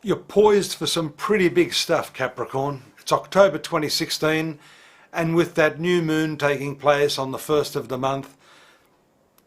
You're poised for some pretty big stuff, Capricorn. It's October 2016, and with that new moon taking place on the 1st of the month,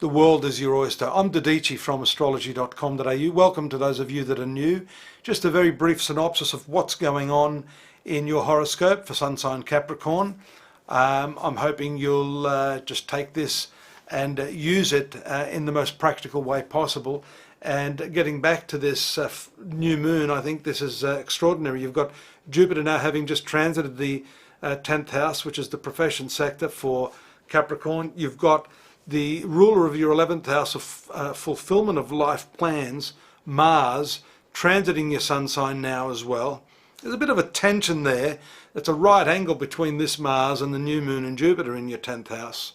the world is your oyster. I'm Dadhichi from astrology.com.au. Welcome to those of you that are new. Just a very brief synopsis of what's going on in your horoscope for sun sign Capricorn. I'm hoping you'll just take this and use it in the most practical way possible. And getting back to this new moon, I think this is extraordinary. You've got Jupiter now having just transited the 10th house, which is the profession sector for Capricorn. You've got the ruler of your 11th house of fulfillment of life plans, Mars, transiting your sun sign now as well. There's a bit of a tension there. It's a right angle between this Mars and the new moon and Jupiter in your 10th house.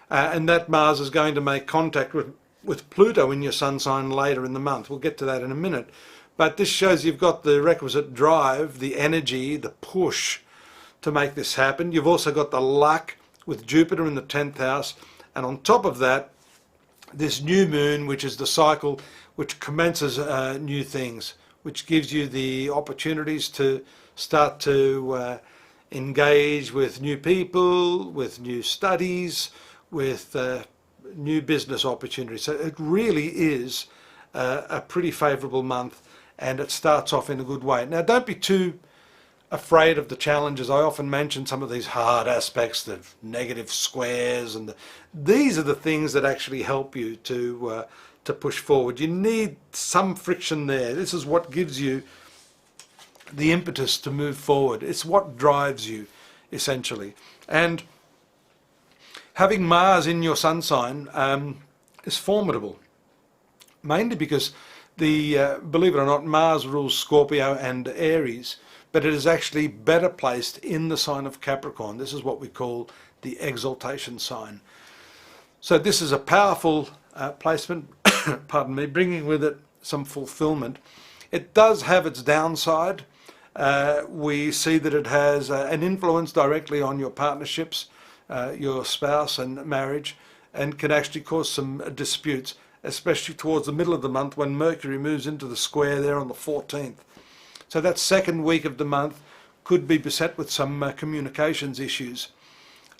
And that Mars is going to make contact with Pluto in your sun sign later in the month. We'll get to that in a minute. But this shows you've got the requisite drive, the energy, the push to make this happen. You've also got the luck with Jupiter in the 10th house. And on top of that, this new moon, which is the cycle which commences new things, which gives you the opportunities to start to engage with new people, with new studies, with new business opportunities. So it really is a pretty favourable month, and it starts off in a good way. Now, don't be too afraid of the challenges. I often mention some of these hard aspects, the negative squares, and these are the things that actually help you to push forward. You need some friction there. This is what gives you the impetus to move forward. It's what drives you, essentially. And having Mars in your sun sign is formidable, mainly because believe it or not, Mars rules Scorpio and Aries, but it is actually better placed in the sign of Capricorn. This is what we call the exaltation sign. So this is a powerful placement, pardon me, bringing with it some fulfillment. It does have its downside. We see that it has an influence directly on your partnerships, your spouse and marriage, and can actually cause some disputes, especially towards the middle of the month when Mercury moves into the square there on the 14th. So that second week of the month could be beset with some communications issues.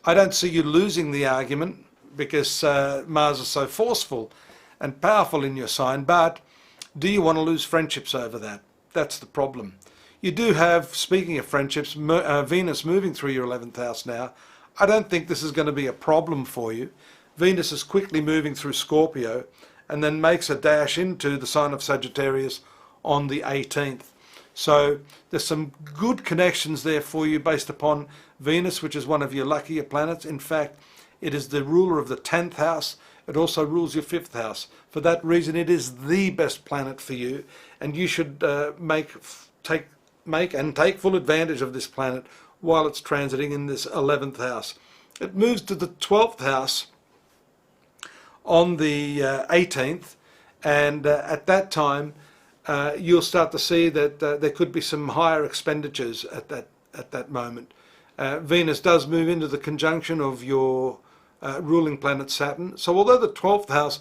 I don't see you losing the argument because Mars is so forceful and powerful in your sign, but do you want to lose friendships over that? That's the problem. You do have, speaking of friendships, Venus moving through your 11th house now. I don't think this is going to be a problem for you. Venus is quickly moving through Scorpio and then makes a dash into the sign of Sagittarius on the 18th. So there's some good connections there for you based upon Venus, which is one of your luckier planets. In fact, it is the ruler of the 10th house. It also rules your 5th house. For that reason, it is the best planet for you, and you should make and take full advantage of this planet while it's transiting in this 11th house. It moves to the 12th house on the 18th, and at that time you'll start to see that there could be some higher expenditures at that moment. Venus does move into the conjunction of your ruling planet Saturn. So although the 12th house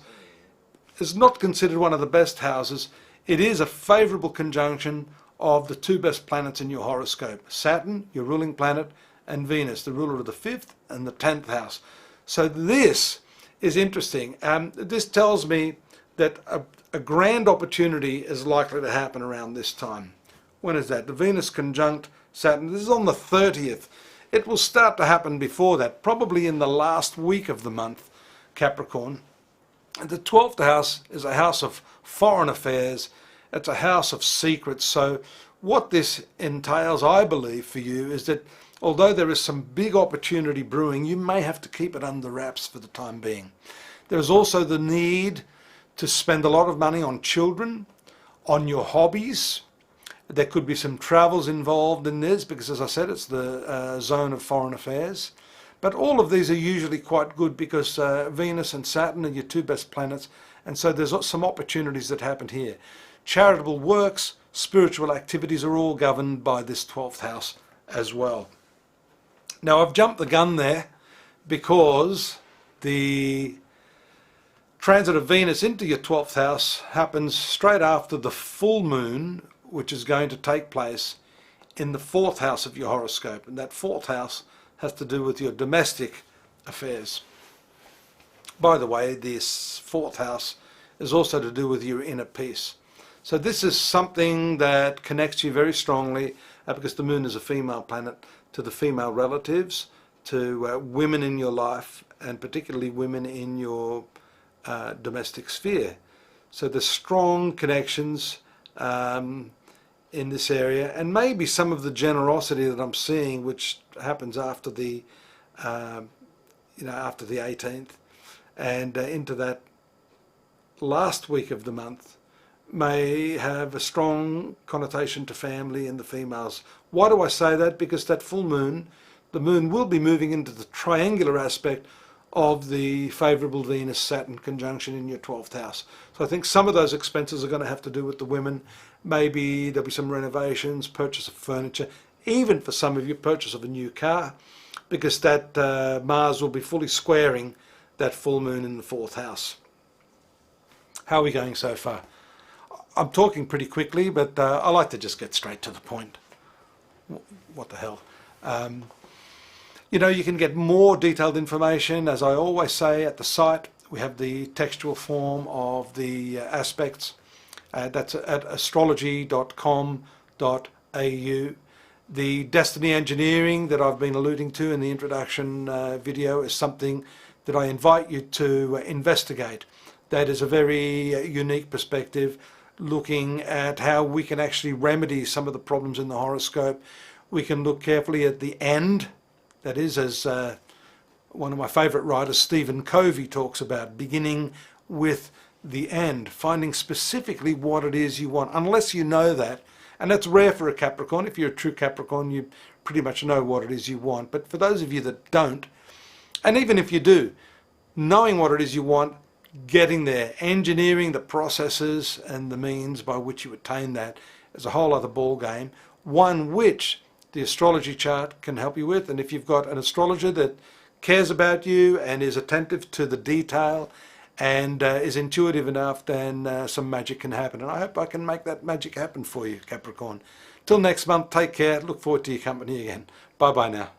is not considered one of the best houses, it is a favourable conjunction of the two best planets in your horoscope: Saturn, your ruling planet, and Venus, the ruler of the 5th and the 10th house. So this is interesting. This tells me that a grand opportunity is likely to happen around this time. When is that? The Venus conjunct Saturn. This is on the 30th. It will start to happen before that, probably in the last week of the month, Capricorn. And the 12th house is a house of foreign affairs. It's a house of secrets. So what this entails, I believe, for you is that although there is some big opportunity brewing, you may have to keep it under wraps for the time being. There's also the need to spend a lot of money on children, on your hobbies. There could be some travels involved in this because, as I said, it's the zone of foreign affairs. But all of these are usually quite good because Venus and Saturn are your two best planets, and so there's some opportunities that happen here. Charitable works, spiritual activities are all governed by this 12th house as well. Now, I've jumped the gun there because the transit of Venus into your 12th house happens straight after the full moon, which is going to take place in the 4th house of your horoscope, and that 4th house has to do with your domestic affairs. By the way, this 4th house is also to do with your inner peace. So this is something that connects you very strongly, because the moon is a female planet, to the female relatives, to women in your life, and particularly women in your domestic sphere. So there's strong connections in this area, and maybe some of the generosity that I'm seeing, which happens after the after the 18th and into that last week of the month, may have a strong connotation to family and the females. Why do I say that? Because that full moon, the moon will be moving into the triangular aspect of the favourable Venus-Saturn conjunction in your 12th house. So I think some of those expenses are going to have to do with the women. Maybe there'll be some renovations, purchase of furniture, even for some of you, purchase of a new car, because that Mars will be fully squaring that full moon in the 4th house. How are we going so far? I'm talking pretty quickly, but I like to just get straight to the point. What the hell? You know, you can get more detailed information, as I always say, at the site. We have the textual form of the aspects. That's at astrology.com.au. The destiny engineering that I've been alluding to in the introduction video is something that I invite you to investigate. That is a very unique perspective, looking at how we can actually remedy some of the problems in the horoscope. We can look carefully at the end. That is, as one of my favourite writers, Stephen Covey, talks about, beginning with the end, finding specifically what it is you want, unless you know that. And that's rare for a Capricorn. If you're a true Capricorn, you pretty much know what it is you want. But for those of you that don't, and even if you do, knowing what it is you want, getting there, engineering the processes and the means by which you attain that is a whole other ball game, one which the astrology chart can help you with. And if you've got an astrologer that cares about you and is attentive to the detail and is intuitive enough, then some magic can happen. And I hope I can make that magic happen for you, Capricorn. Till next month, take care. Look forward to your company again. Bye-bye now.